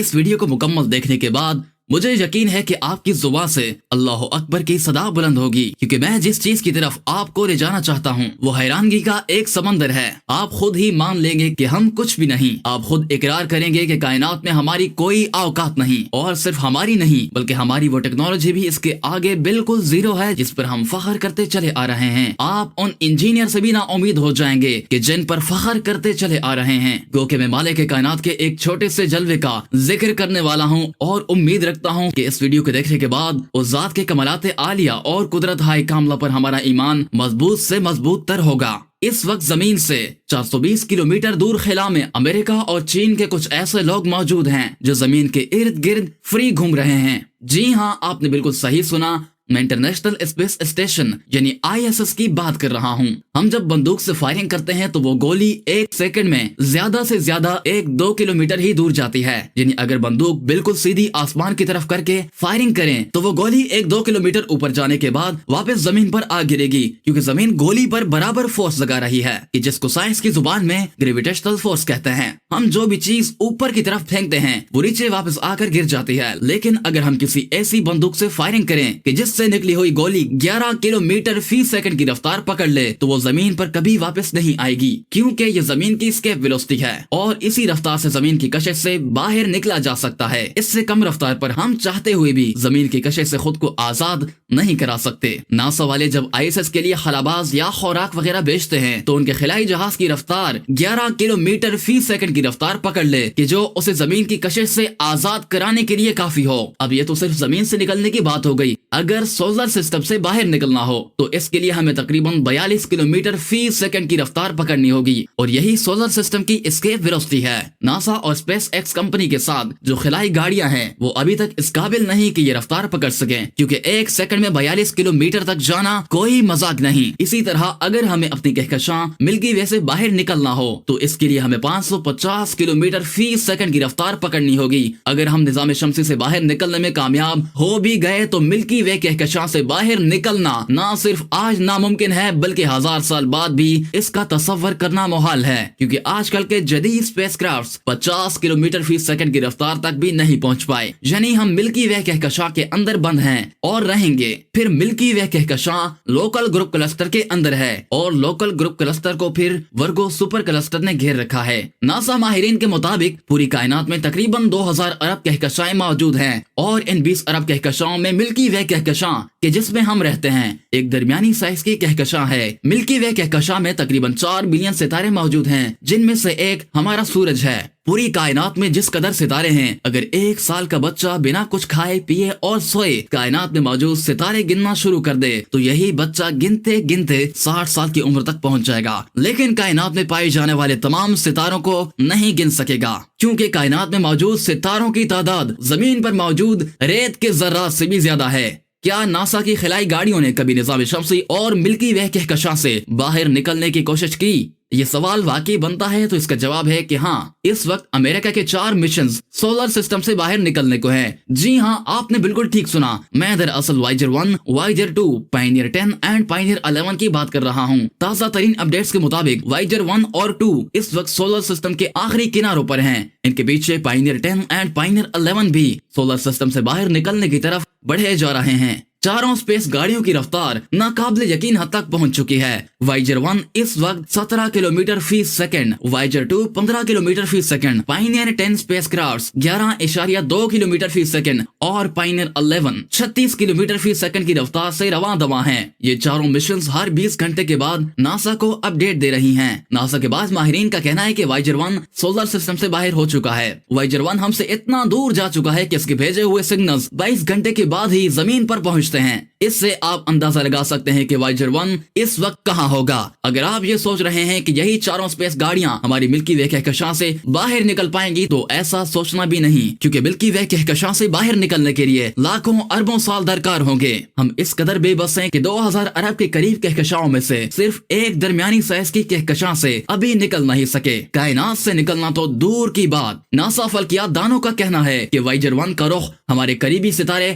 اس video کو مکمل دیکھنے کے بعد مجھے یقین ہے کہ آپ کی زبان سے اللہ اکبر کی صدا بلند ہوگی، کیونکہ میں جس چیز کی طرف آپ کو لے جانا چاہتا ہوں وہ حیرانگی کا ایک سمندر ہے۔ آپ خود ہی مان لیں گے کہ ہم کچھ بھی نہیں، آپ خود اقرار کریں گے کہ کائنات میں ہماری کوئی اوقات نہیں، اور صرف ہماری نہیں بلکہ ہماری وہ ٹیکنالوجی بھی اس کے آگے بالکل زیرو ہے جس پر ہم فخر کرتے چلے آ رہے ہیں۔ آپ ان انجینئر سے بھی نا امید ہو جائیں گے کہ جن پر فخر کرتے چلے آ رہے ہیں، کیونکہ میں مالک کائنات کے ایک چھوٹے سے جلوے کا ذکر کرنے والا ہوں، اور امید رکھتا ہوں کہ اس ویڈیو کو دیکھنے کے بعد اس ذات کے کمالات عالیہ اور قدرت ہائے کاملہ پر ہمارا ایمان مضبوط سے مضبوط تر ہوگا۔ اس وقت زمین سے 420 کلومیٹر دور خلا میں امریکہ اور چین کے کچھ ایسے لوگ موجود ہیں جو زمین کے ارد گرد فری گھوم رہے ہیں۔ جی ہاں، آپ نے بالکل صحیح سنا، میں انٹرنیشنل اسپیس اسٹیشن یعنی ISS کی بات کر رہا ہوں۔ ہم جب بندوق سے فائرنگ کرتے ہیں تو وہ گولی ایک سیکنڈ میں زیادہ سے زیادہ 1-2 کلومیٹر ہی دور جاتی ہے، یعنی اگر بندوق بالکل سیدھی آسمان کی طرف کر کے فائرنگ کریں تو وہ گولی 1-2 کلومیٹر اوپر جانے کے بعد واپس زمین پر آ گرے گی، کیونکہ زمین گولی پر برابر فورس لگا رہی ہے، کہ جس کو سائنس کی زبان میں گریویٹیشنل فورس کہتے ہیں۔ ہم جو بھی چیز اوپر کی طرف پھینکتے ہیں وہ نیچے واپس آ کر گر جاتی ہے، لیکن اگر ہم کسی ایسی بندوق سے فائرنگ کریں کہ جس سے نکلی ہوئی گولی 11 کلومیٹر فی سیکنڈ کی رفتار پکڑ لے تو وہ زمین پر کبھی واپس نہیں آئے گی، کیونکہ یہ زمین کی اسکیپ ویلوسٹی ہے، اور اسی رفتار سے زمین کی کشش سے باہر نکلا جا سکتا ہے۔ اس سے کم رفتار پر ہم چاہتے ہوئے بھی زمین کی کشش سے خود کو آزاد نہیں کرا سکتے۔ ناسا والے جب ISS کے لیے خلاباز یا خوراک وغیرہ بیچتے ہیں تو ان کے خلائی جہاز کی رفتار 11 کلومیٹر فی سیکنڈ کی رفتار پکڑ لے کہ جو اسے زمین کی کشش سے آزاد کرانے کے لیے کافی ہو۔ اب یہ تو صرف زمین سے نکلنے کی بات ہو گئی، اگر سولر سسٹم سے باہر نکلنا ہو تو اس کے لیے ہمیں تقریباً 42 کلومیٹر فی سیکنڈ کی رفتار پکڑنی ہوگی، اور یہی سولر سسٹم کی اسکیپ ویلوسٹی ہے۔ ناسا اور اسپیس ایکس کمپنی کے ساتھ جو خلائی گاڑیاں ہیں وہ ابھی تک اس قابل نہیں کہ یہ رفتار پکڑ سکیں، کیونکہ ایک سیکنڈ میں 42 کلومیٹر تک جانا کوئی مذاق نہیں۔ اسی طرح اگر ہمیں اپنی کہکشاں ملکی وے سے باہر نکلنا ہو تو اس کے لیے ہمیں 550 کلومیٹر فی سیکنڈ کی رفتار پکڑنی ہوگی۔ اگر ہم نظام شمسی سے باہر نکلنے میں کامیاب ہو بھی گئے تو ملکی وے کہکشاں سے باہر نکلنا نہ صرف آج ناممکن ہے بلکہ 1000 سال بعد بھی اس کا تصور کرنا محال ہے، کیونکہ آج کل کے جدید اسپیس کرافٹس 50 کلومیٹر فی سیکنڈ کی رفتار تک بھی نہیں پہنچ پائے، یعنی ہم ملکی وے کہکشاں کے اندر بند ہیں اور رہیں گے۔ پھر ملکی وے کہکشاں لوکل گروپ کلسٹر کے اندر ہے، اور لوکل گروپ کلسٹر کو پھر ورگو سپر کلسٹر نے گھیر رکھا ہے۔ ناسا ماہرین کے مطابق پوری کائنات میں تقریباً 2000 ارب کہکشائیں موجود ہیں، اور ان 20 ارب کہکشاؤں میں ملکی وے کہکشاں کہ جس میں ہم رہتے ہیں ایک درمیانی سائز کی کہکشاں ہے۔ ملکی وے کہکشاں میں تقریباً 4 بلین ستارے موجود ہیں، جن میں سے ایک ہمارا سورج ہے۔ پوری کائنات میں جس قدر ستارے ہیں، اگر 1 سال کا بچہ بنا کچھ کھائے پیے اور سوئے کائنات میں موجود ستارے گننا شروع کر دے تو یہی بچہ گنتے گنتے 60 سال کی عمر تک پہنچ جائے گا، لیکن کائنات میں پائے جانے والے تمام ستاروں کو نہیں گن سکے گا، کیونکہ کائنات میں موجود ستاروں کی تعداد زمین پر موجود ریت کے ذرات سے بھی زیادہ ہے۔ کیا ناسا کی خلائی گاڑیوں نے کبھی نظام شمسی اور ملکی وے کہکشاں سے باہر نکلنے کی کوشش کی؟ یہ سوال واقعی بنتا ہے تو اس کا جواب ہے کہ ہاں، اس وقت امریکہ کے 4 مشنز سولر سسٹم سے باہر نکلنے کو ہیں۔ جی ہاں، آپ نے بالکل ٹھیک سنا، میں دراصل Voyager 1، Voyager 2، pioneer 10 and pioneer 11 کی بات کر رہا ہوں۔ تازہ ترین اپڈیٹس کے مطابق وائجر 1 اور 2 اس وقت سولر سسٹم کے آخری کناروں پر ہیں۔ ان کے پیچھے پائنیئر 10 اینڈ پائنیئر 11 بھی سولر سسٹم سے باہر نکلنے کی طرف بڑھے جا رہے ہیں۔ چاروں اسپیس گاڑیوں کی رفتار ناقابل یقین حد تک پہنچ چکی ہے۔ وائجر 1 اس وقت 17 کلومیٹر فی سیکنڈ، وائجر 2 15 کلومیٹر فی second, pioneer 10 space crafts 11.2 kilometre فی سیکنڈ اور پائنیئر 11 36 کلومیٹر فی سیکنڈ کی رفتار سے رواں دواں ہیں۔ یہ چاروں مشنز ہر 20 گھنٹے کے بعد ناسا کو اپڈیٹ دے رہی ہیں۔ ناسا کے بعض ماہرین کا کہنا ہے کہ وائجر 1 سولر سسٹم سے باہر ہو چکا ہے۔ وائجر 1 ہم سے اتنا دور جا چکا ہے کہ اس کے بھیجے ہوئے سگنلز 22 گھنٹے کے بعد ہی زمین پر پہنچتے ہیں۔ اس سے آپ اندازہ لگا سکتے ہیں کہ وائجر 1 اس وقت کہاں ہوگا۔ اگر آپ یہ سوچ رہے ہیں کہ یہی چاروں اسپیس گاڑیاں ہماری ملکی وے کہکشاں سے باہر نکل پائیں گی تو ایسا سوچنا بھی نہیں، کیونکہ ملکی وے کہکشاں سے باہر نکلنے کے لیے لاکھوں اربوں سال درکار ہوں گے۔ ہم اس قدر بے بس ہیں کہ 2000 ارب کے قریب کہکشاؤں میں سے صرف ایک درمیانی سائز کی کہکشاں سے ابھی نکل نہیں سکے، کائنات سے نکلنا تو دور کی بات۔ ناسا فلکیات دانوں کا کہنا ہے کہ وائجر 1 کا رخ ہمارے قریبی ستارے